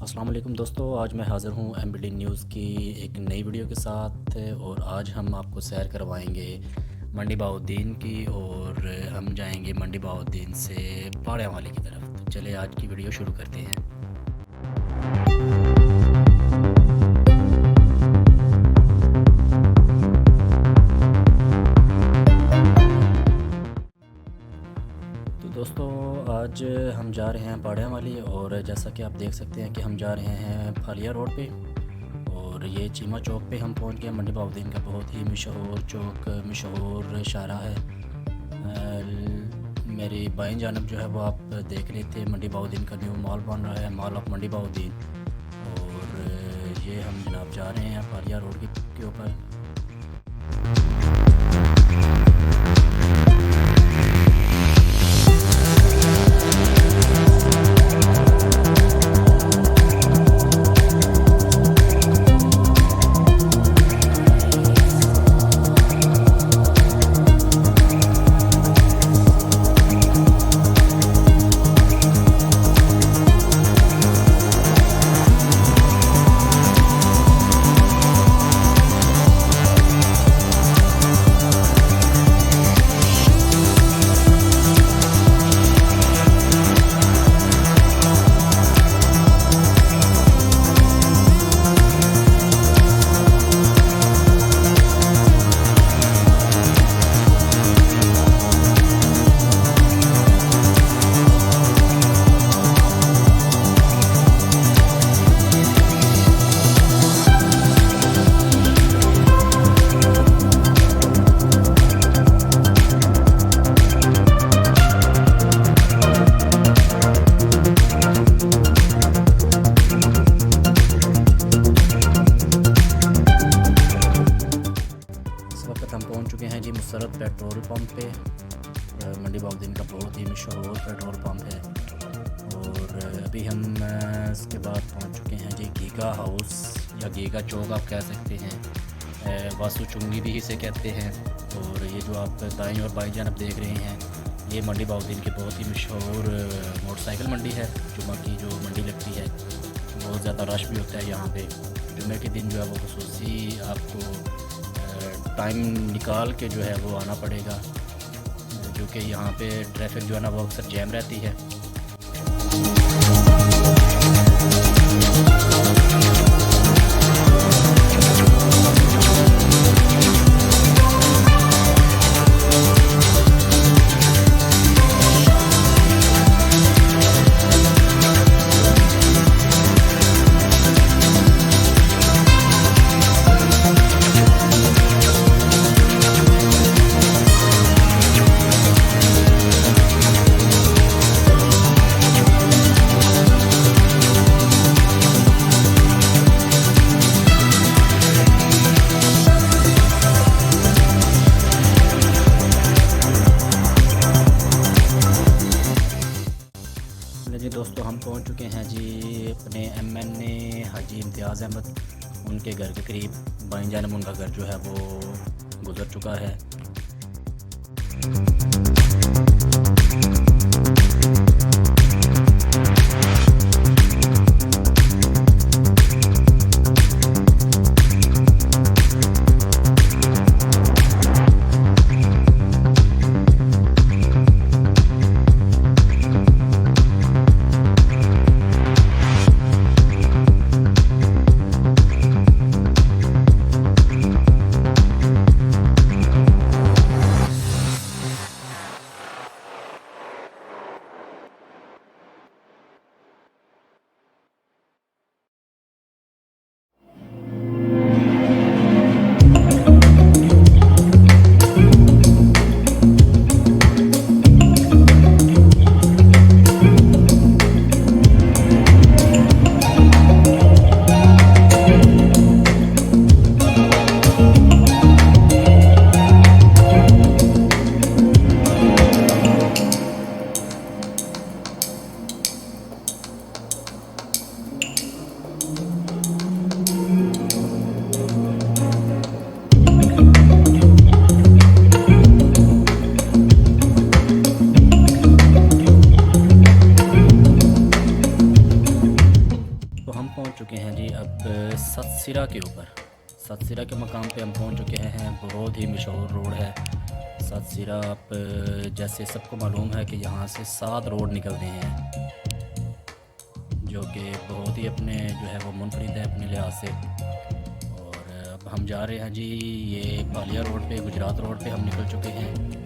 अस्सलाम वालेकुम दोस्तों, आज मैं हाज़िर हूँ एमबीडीन न्यूज़ की एक नई वीडियो के साथ। और आज हम आपको सैर करवाएंगे मंडी बहाउद्दीन की, और हम जाएंगे मंडी बहाउद्दीन से पहाड़ियावाली की तरफ। तो चलिए आज की वीडियो शुरू करते हैं। तो दोस्तों, आज हम जा रहे हैं पहाड़ियावाली, और जैसा कि आप देख सकते हैं कि हम जा रहे हैं फालिया रोड पे। और ये चीमा चौक पे हम पहुंच गए। मंडी बहाउद्दीन का बहुत ही मशहूर चौक, मशहूर शारा है। मेरी बाईं जानब जो है वो आप देख रहे थे, मंडी बहाउद्दीन का न्यू मॉल बन रहा है, मॉल ऑफ मंडी बहाउद्दीन। और ये हम जनाब जा रहे हैं फालिया रोड के ऊपर। हम पहुंच चुके हैं जी मुसरत पेट्रोल पंप पे। मंडी बहाउद्दीन का बहुत ही मशहूर पेट्रोल पंप है। और अभी हम इसके बाद पहुंच चुके हैं जी गीगा हाउस, या गीगा चौक आप कह सकते हैं, वासु चुंगी भी इसे कहते हैं। और ये जो आप दाईं और बाईं जानब देख रहे हैं, ये मंडी बहाउद्दीन की बहुत ही मशहूर मोटरसाइकिल मंडी है। जुमा की जो मंडी लगती है, बहुत ज़्यादा रश भी होता है यहाँ पे। जुमे के दिन जो है वो खुसूसी आपको टाइम निकाल के जो है वो आना पड़ेगा, जो कि यहाँ पे ट्रैफिक जो है ना वो अक्सर जैम रहती है। जी दोस्तों, हम पहुंच चुके हैं जी अपने एमएनए हाजी इम्तियाज़ अहमद, उनके घर के करीब। बाईं जानब उनका घर जो है वो गुजर चुका है। पहुंच चुके हैं जी अब सतसिरा के ऊपर। सतसिरा के मकाम पे हम पहुंच चुके हैं। बहुत ही मशहूर रोड है सतसिरा। आप जैसे सबको मालूम है कि यहाँ से 7 रोड निकलते हैं जो कि बहुत ही अपने जो है वो मुनफरिद है अपने लिहाज से। और अब हम जा रहे हैं जी, ये फालिया रोड पे, गुजरात रोड पे हम निकल चुके हैं।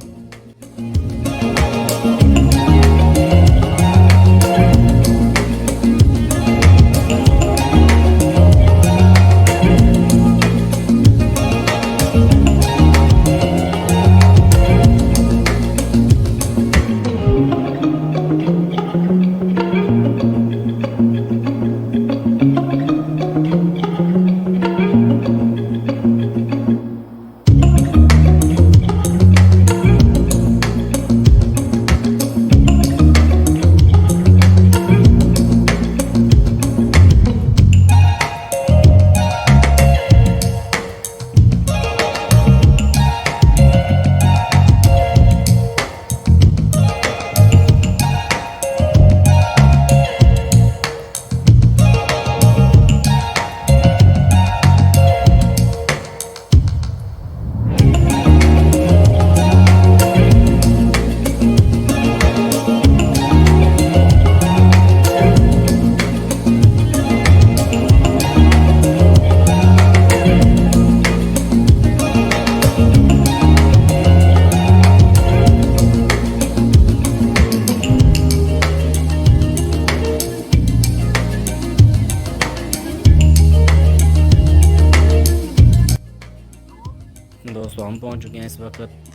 दोस्तों हम पहुंच चुके हैं इस वक्त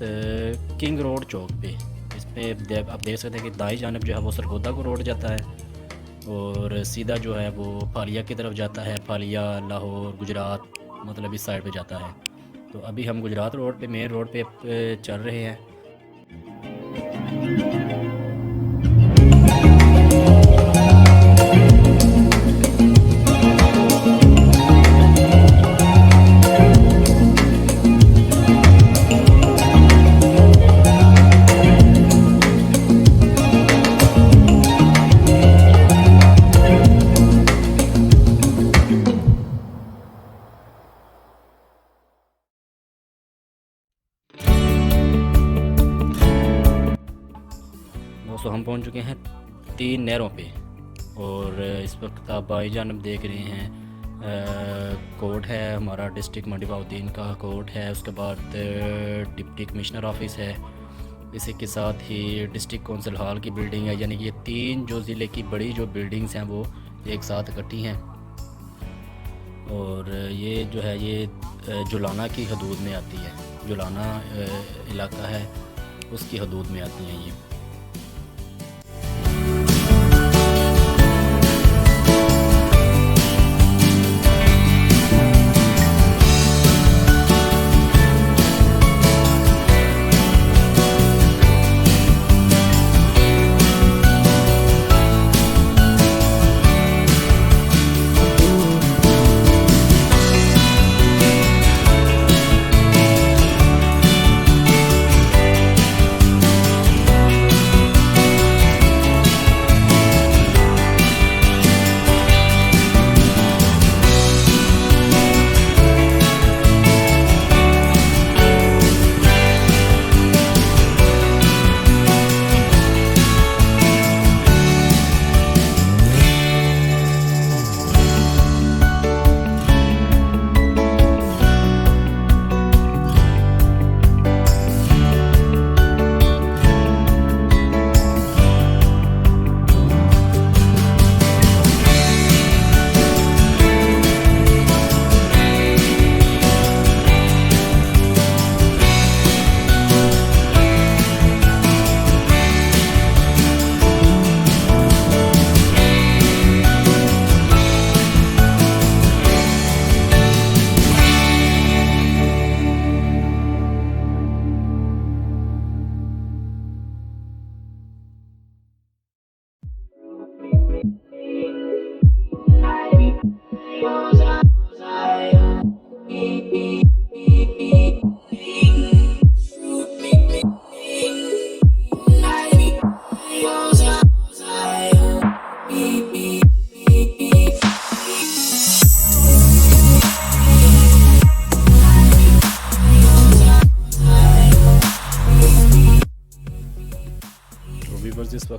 किंग रोड चौक पे। इस पे आप देख सकते हैं कि दाई जानब जो है वो सरगोदा को रोड जाता है और सीधा जो है वो फालिया की तरफ जाता है। फालिया, लाहौर, गुजरात मतलब इस साइड पे जाता है। तो अभी हम गुजरात रोड पे, मेन रोड पे चल रहे हैं। दोस्तों हम पहुंच चुके हैं 3 नहरों पे और इस वक्त आप बाई जानब देख रहे हैं कोर्ट है हमारा, डिस्ट्रिक्ट मंडी बहाउद्दीन का कोर्ट है। उसके बाद डिप्टी कमिश्नर ऑफिस है। इसी के साथ ही डिस्ट्रिक्ट कौंसिल हॉल की बिल्डिंग है। यानी कि ये 3 जो ज़िले की बड़ी जो बिल्डिंग्स हैं वो एक साथ इकट्ठी हैं। और ये जो है ये जुलाना की हदूद में आती है। जुलाना इलाका है उसकी हदूद में आती हैं ये।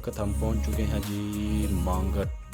वक्त हम पहुंच चुके हैं जी मांगट।